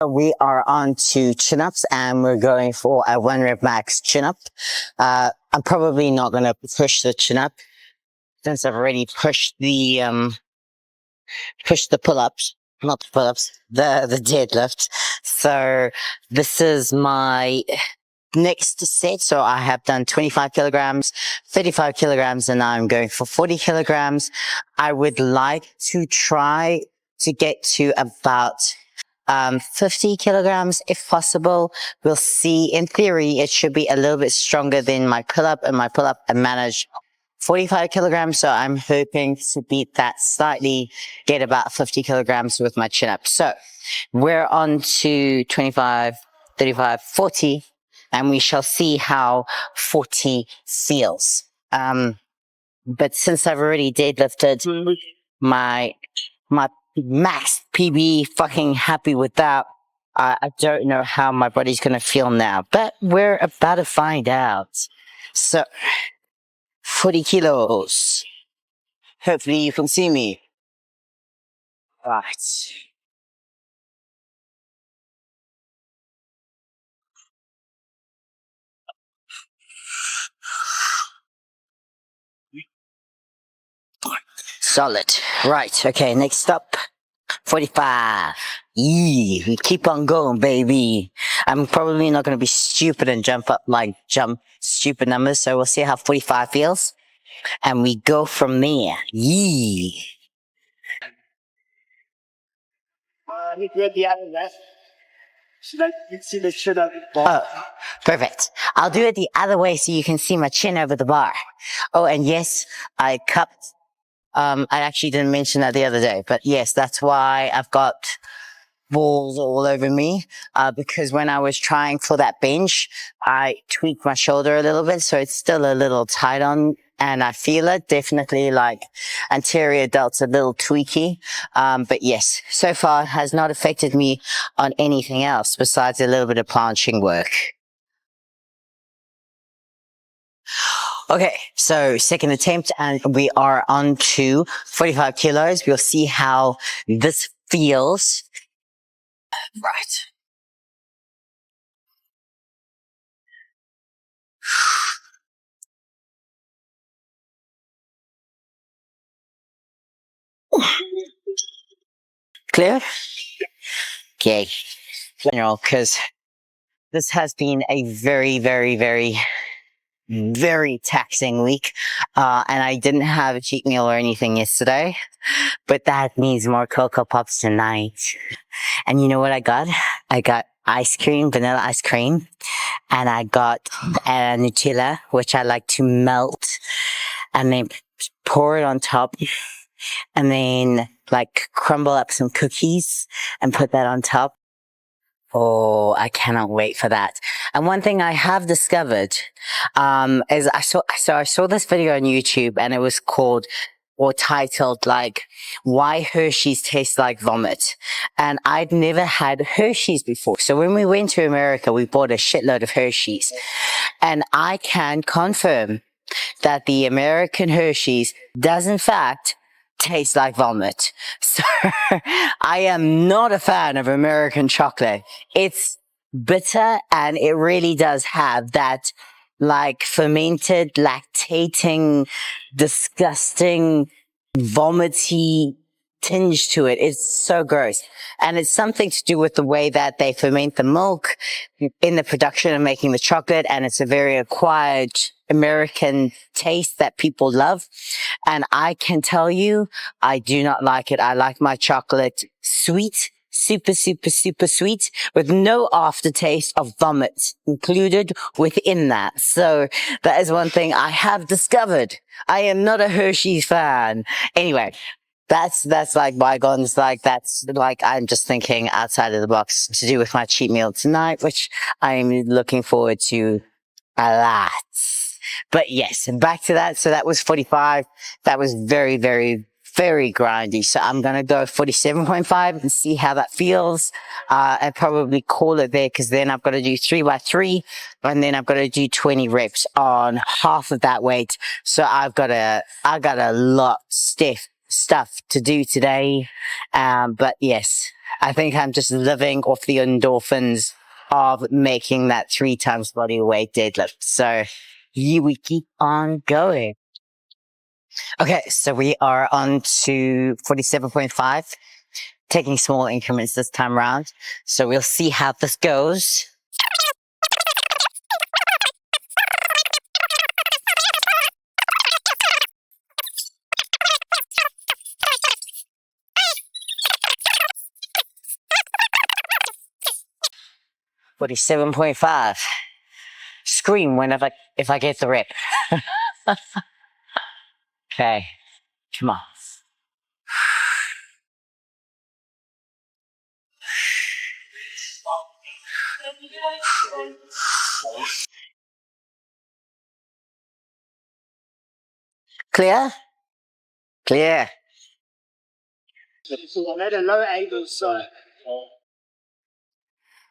We are on to chin-ups and we're going for a 1 rep max chin-up. I'm probably not going to push the chin-up since I've already pushed the pull-ups, not the pull-ups, the deadlift. So this is my next set. So I have done 25 kilograms, 35 kilograms, and now I'm going for 40 kilograms. I would like to try to get to about 50 kilograms if possible. We'll see. In theory, it should be a little bit stronger than my pull-up, and my pull-up I managed 45 kilograms. So I'm hoping to beat that slightly, get about 50 kilograms with my chin-up. So we're on to 25, 35, 40, and we shall see how 40 feels. But since I've already deadlifted my max PB, fucking happy with that. I don't know how my body's gonna feel now, but we're about to find out. So, 40 kilos. Hopefully you can see me. Right. Solid. Right, okay, next up. 45. Yee, we keep on going, baby. I'm probably not going to be stupid and jump stupid numbers. So we'll see how 45 feels. And we go from there. Yee. Oh, perfect. I'll do it the other way so you can see my chin over the bar. Oh, and yes, I cupped. I actually didn't mention that the other day, but yes, that's why I've got balls all over me, because when I was trying for that bench, I tweaked my shoulder a little bit, so it's still a little tight on, and I feel it definitely, like anterior delt's a little tweaky. But yes, so far it has not affected me on anything else besides a little bit of planching work. Okay, so second attempt, and we are on to 45 kilos. We'll see how this feels. Right. Clear? Okay. General, because this has been a very, very, very, very taxing week. And I didn't have a cheat meal or anything yesterday, but that means more Cocoa Pops tonight. And you know what I got? I got ice cream, vanilla ice cream, and I got Nutella, which I like to melt and then pour it on top, and then like crumble up some cookies and put that on top. Oh, I cannot wait for that. And one thing I have discovered, is I saw this video on YouTube, and it was called or titled like, why Hershey's taste like vomit. And I'd never had Hershey's before. So when we went to America, we bought a shitload of Hershey's, and I can confirm that the American Hershey's does in fact taste like vomit. So I am not a fan of American chocolate. It's bitter, and it really does have that like fermented, lactating, disgusting, vomity tinge to it. It's so gross. And it's something to do with the way that they ferment the milk in the production of making the chocolate. And it's a very acquired American taste that people love. And I can tell you, I do not like it. I like my chocolate sweet, super, super, super sweet, with no aftertaste of vomit included within that. So that is one thing I have discovered. I am not a Hershey's fan. Anyway, that's like bygones. Like that's like, I'm just thinking outside of the box to do with my cheat meal tonight, which I'm looking forward to a lot. But yes, back to that. So that was 45. That was very, very, very grindy. So I'm going to go 47.5 and see how that feels. And probably call it there, because then I've got to do 3x3, and then I've got to do 20 reps on half of that weight. So I got a lot stuff to do today. But yes, I think I'm just living off the endorphins of making that 3 times body weight deadlift. So we keep on going. Okay, so we are on to 47.5, taking small increments this time around. So we'll see how this goes. $47.5. Scream whenever if I get the rep. Okay, come on. Clear? Clear. I'm at a low angle, so.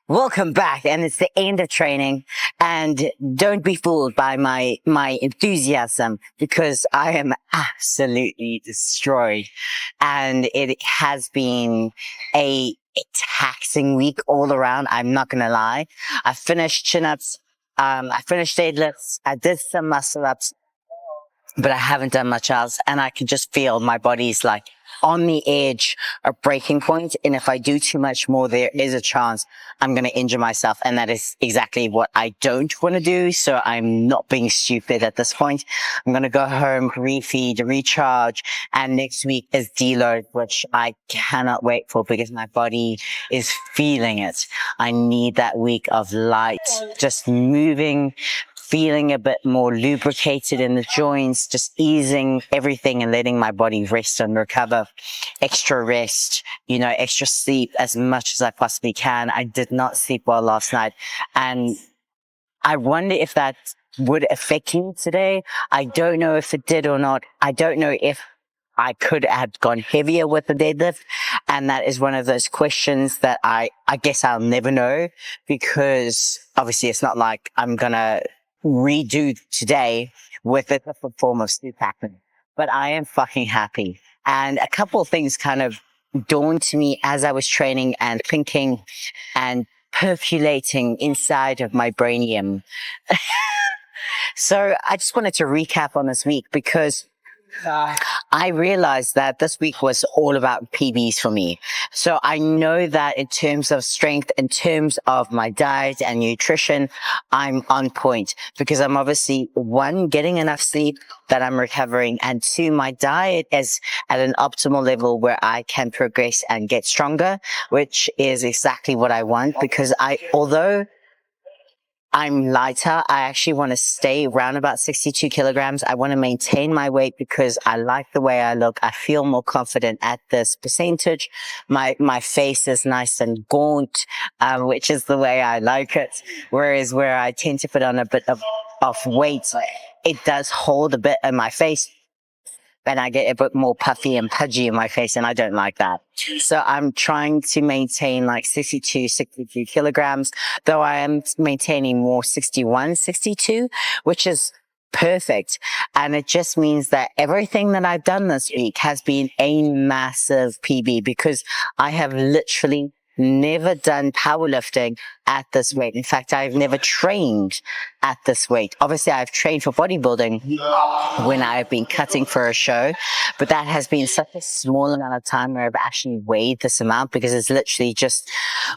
Welcome back, and it's the end of training, and don't be fooled by my enthusiasm, because I am absolutely destroyed, and it has been a taxing week all around. I'm not gonna lie. I finished chin-ups, I finished deadlifts, I did some muscle-ups, but I haven't done much else, and I can just feel my body's like on the edge of breaking point. And if I do too much more, there is a chance I'm going to injure myself. And that is exactly what I don't want to do. So I'm not being stupid at this point. I'm going to go home, refeed, recharge. And next week is deload, which I cannot wait for because my body is feeling it. I need that week of light, just moving, feeling a bit more lubricated in the joints, just easing everything and letting my body rest and recover. Extra rest, extra sleep as much as I possibly can. I did not sleep well last night, and I wonder if that would affect me today. I don't know if it did or not. I don't know if I could have gone heavier with the deadlift. And that is one of those questions that I guess I'll never know, because obviously it's not like I'm going to redo today with a different form of sleep pattern. But I am fucking happy. And a couple of things kind of dawned to me as I was training and thinking and percolating inside of my brainium. So I just wanted to recap on this week, because I realized that this week was all about PBs for me. So I know that in terms of strength, in terms of my diet and nutrition, I'm on point, because I'm obviously, one, getting enough sleep, that I'm recovering, and two, my diet is at an optimal level where I can progress and get stronger, which is exactly what I want, because although I'm lighter, I actually want to stay around about 62 kilograms. I want to maintain my weight because I like the way I look. I feel more confident at this percentage. My face is nice and gaunt, which is the way I like it. Whereas where I tend to put on a bit of weight, it does hold a bit in my face, and I get a bit more puffy and pudgy in my face, and I don't like that. So I'm trying to maintain like 62 kilograms, though I am maintaining more 61, 62, which is perfect. And it just means that everything that I've done this week has been a massive PB, because I have literally never done powerlifting at this weight. In fact, I've never trained at this weight. Obviously, I've trained for bodybuilding when I've been cutting for a show, but that has been such a small amount of time where I've actually weighed this amount, because it's literally just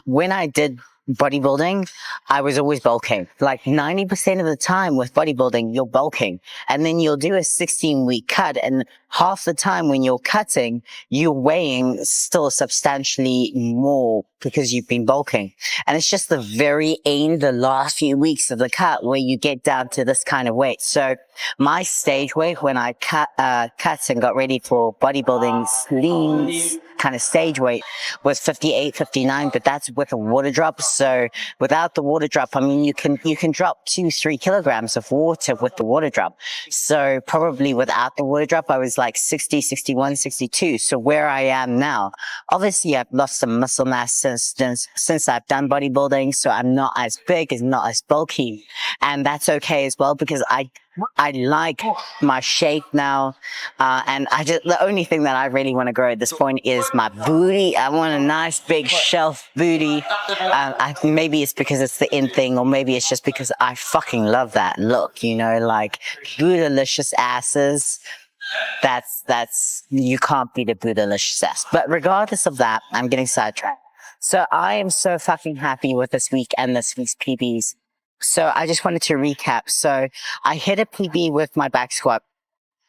when I did bodybuilding, I was always bulking. Like 90% of the time with bodybuilding, you're bulking, and then you'll do a 16-week cut, and half the time when you're cutting, you're weighing still substantially more because you've been bulking. And it's just the very end, the last few weeks of the cut, where you get down to this kind of weight. So my stage weight when I cut and got ready for bodybuilding's lean kind of stage weight was 58, 59, but that's with a water drop. So without the water drop, I mean, you can drop 2-3 kilograms of water with the water drop. So probably without the water drop, I was like 60, 61, 62. So where I am now, obviously I've lost some muscle mass since I've done bodybuilding. So I'm not as big, it's not as bulky, and that's okay as well, because I like my shape now. And the only thing that I really want to grow at this point is my booty. I want a nice big shelf booty. Maybe it's because it's the in thing, or maybe it's just because I fucking love that look, like bootylicious asses. You can't beat a bootylicious ass. But regardless of that, I'm getting sidetracked. So I am so fucking happy with this week and this week's PBs. So I just wanted to recap. So I hit a PB with my back squat.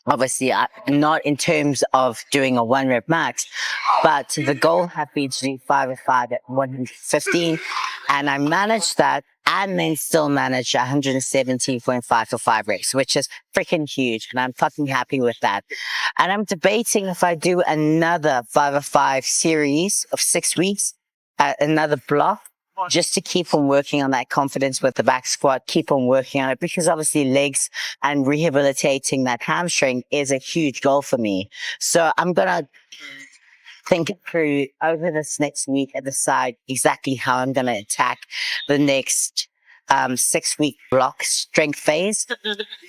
Obviously, not in terms of doing a 1 rep max, but the goal had been to do 5 of 5 at 115. And I managed that and then still managed 117.5 for 5 reps, which is freaking huge. And I'm fucking happy with that. And I'm debating if I do another 5 of 5 series of 6 weeks, another block, just to keep on working on that confidence with the back squat, keep on working on it, because obviously legs and rehabilitating that hamstring is a huge goal for me. So I'm going to think it through over this next week and decide exactly how I'm going to attack the next 6-week block strength phase,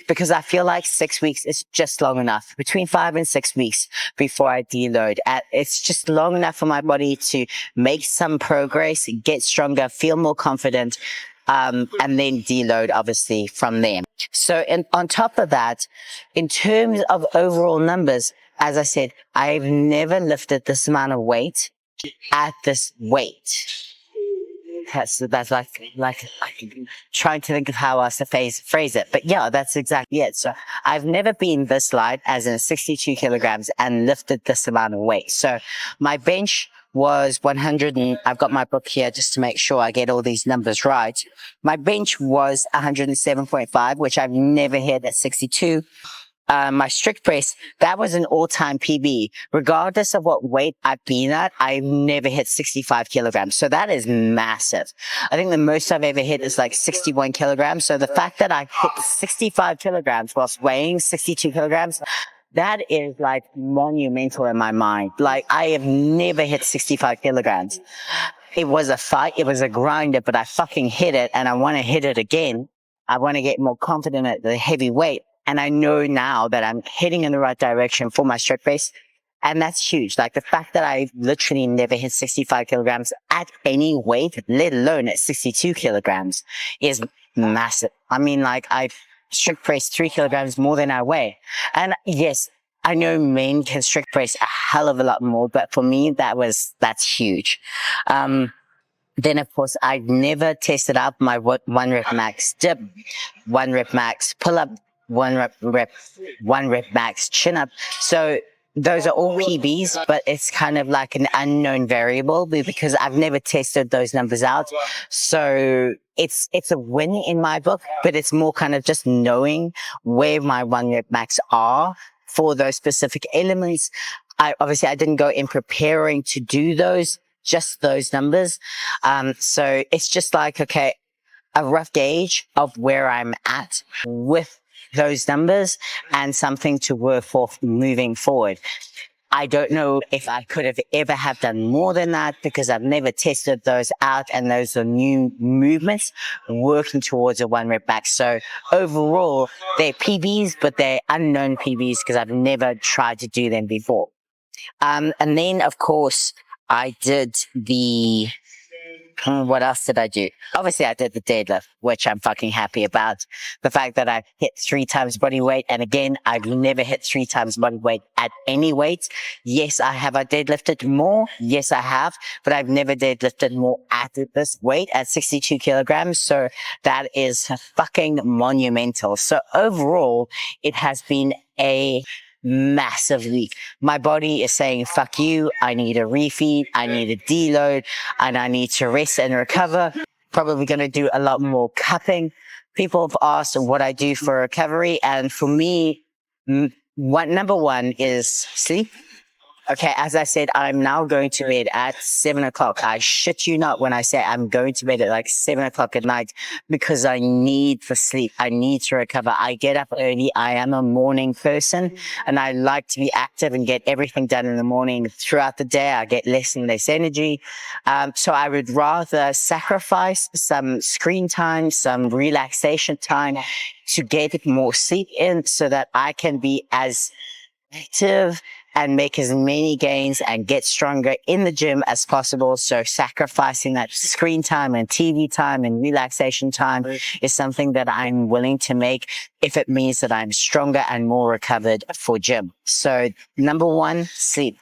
because I feel like 6 weeks is just long enough, between 5 and 6 weeks before I deload. It's just long enough for my body to make some progress, get stronger, feel more confident, and then deload obviously from there. So on top of that, in terms of overall numbers, as I said, I've never lifted this amount of weight at this weight. That's like trying to think of how else to phrase it. But yeah, that's exactly it. So I've never been this light, as in 62 kilograms, and lifted this amount of weight. So my bench was 100, and I've got my book here just to make sure I get all these numbers right. My bench was 107.5, which I've never hit at 62. My strict press, that was an all-time PB. Regardless of what weight I've been at, I've never hit 65 kilograms. So that is massive. I think the most I've ever hit is like 61 kilograms. So the fact that I hit 65 kilograms whilst weighing 62 kilograms, that is like monumental in my mind. Like, I have never hit 65 kilograms. It was a fight. It was a grinder, but I fucking hit it, and I want to hit it again. I want to get more confident at the heavy weight. And I know now that I'm heading in the right direction for my strict press. And that's huge. Like, the fact that I literally never hit 65 kilograms at any weight, let alone at 62 kilograms, is massive. I mean, like, I've strict pressed 3 kilograms more than I weigh. And yes, I know men can strict press a hell of a lot more, but for me, that's huge. Then of course, I've never tested out my 1 rep max dip, 1 rep max pull up, 1 rep max chin up. So those are all PBs, but it's kind of like an unknown variable because I've never tested those numbers out. So it's a win in my book, but it's more kind of just knowing where my 1 rep max are for those specific elements. I didn't go in preparing to do those, just those numbers. So it's just like, okay, a rough gauge of where I'm at with those numbers and something to work for moving forward. I don't know if I could have ever have done more than that because I've never tested those out, and those are new movements working towards a 1 rep max. So overall, they're PBs, but they're unknown PBs because I've never tried to do them before. And then of course I did what else did I do? Obviously, I did the deadlift, which I'm fucking happy about. The fact that I hit 3 times body weight. And again, I've never hit 3 times body weight at any weight. Yes, I deadlifted more. Yes, I have, but I've never deadlifted more at this weight at 62 kilograms. So that is fucking monumental. So overall, it has been a massive week. My body is saying, fuck you. I need a refeed. I need a deload, and I need to rest and recover. Probably going to do a lot more cupping. People have asked what I do for recovery. And for me, number one is sleep. Okay, as I said, I'm now going to bed at 7 o'clock. I shit you not when I say I'm going to bed at like 7 o'clock at night because I need the sleep. I need to recover. I get up early. I am a morning person and I like to be active and get everything done in the morning. Throughout the day, I get less and less energy. So I would rather sacrifice some screen time, some relaxation time to get more sleep in so that I can be as active and make as many gains and get stronger in the gym as possible. So sacrificing that screen time and TV time and relaxation time is something that I'm willing to make if it means that I'm stronger and more recovered for gym. So number one, sleep.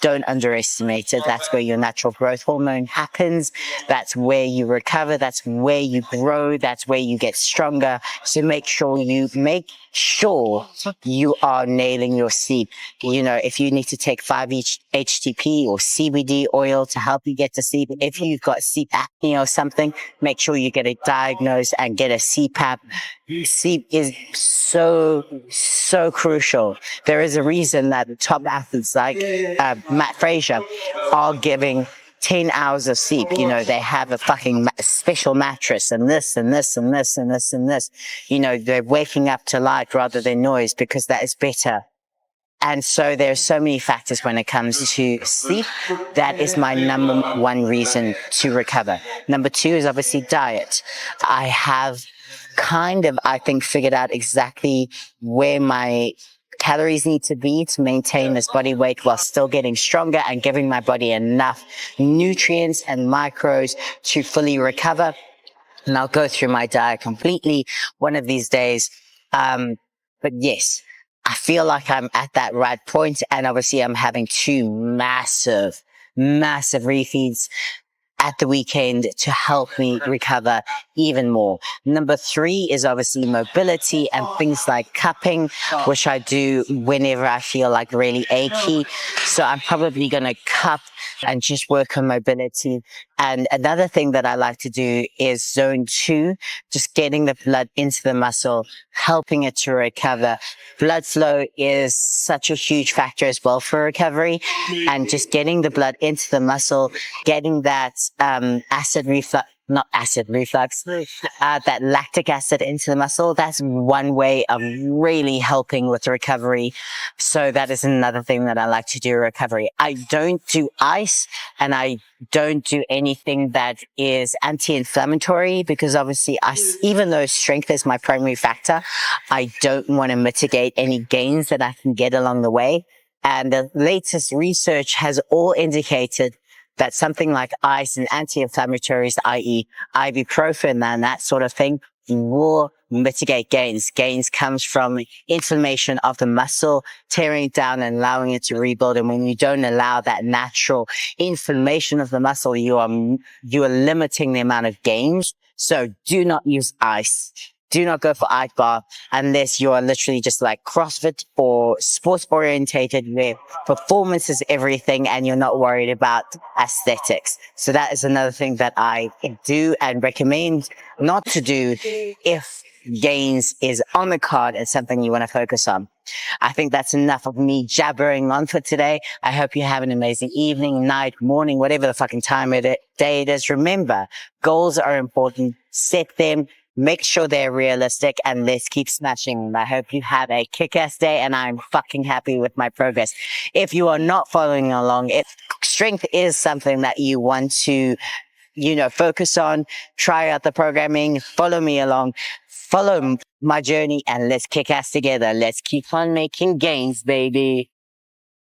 Don't underestimate it. That's where your natural growth hormone happens. That's where you recover. That's where you grow. That's where you get stronger. So make sure you are nailing your sleep. You know, if you need to take 5-HTP or CBD oil to help you get to sleep, if you've got sleep apnea or something, make sure you get it diagnosed and get a CPAP. Sleep is so crucial. There is a reason that the top athletes like Matt Frazier are giving 10 hours of sleep. You know, they have a fucking special mattress and this and this and this and this and this. You know, they're waking up to light rather than noise because that is better. And so there's so many factors when it comes to sleep. That is my number one reason to recover. Number two is obviously diet. I have I think, figured out exactly where my calories need to be to maintain this body weight while still getting stronger and giving my body enough nutrients and micros to fully recover. And I'll go through my diet completely one of these days. But yes, I feel like I'm at that right point, and obviously I'm having two massive refeeds at the weekend to help me recover even more. Number three is obviously mobility and things like cupping, which I do whenever I feel like really achy. So I'm probably going to cup and just work on mobility. And another thing that I like to do is zone 2, just getting the blood into the muscle, helping it to recover. Blood flow is such a huge factor as well for recovery, and just getting the blood into the muscle, getting that that lactic acid into the muscle. That's one way of really helping with recovery. So that is another thing that I like to do recovery. I don't do ice and I don't do anything that is anti-inflammatory because obviously even though strength is my primary factor, I don't want to mitigate any gains that I can get along the way. And the latest research has all indicated that something like ice and anti-inflammatories, i.e. ibuprofen and that sort of thing, will mitigate gains. Gains comes from inflammation of the muscle, tearing it down and allowing it to rebuild. And when you don't allow that natural inflammation of the muscle, you are limiting the amount of gains. So do not use ice. Do not go for ice bath unless you are literally just like CrossFit or sports orientated where performance is everything and you're not worried about aesthetics. So that is another thing that I do and recommend not to do if gains is on the card and something you want to focus on. I think that's enough of me jabbering on for today. I hope you have an amazing evening, night, morning, whatever the fucking time of the day it is. Remember, goals are important. Set them. Make sure they're realistic and let's keep smashing them. I hope you have a kick-ass day and I'm fucking happy with my progress. If you are not following along, if strength is something that you want to, focus on, try out the programming, follow me along, follow my journey and let's kick ass together. Let's keep on making gains, baby.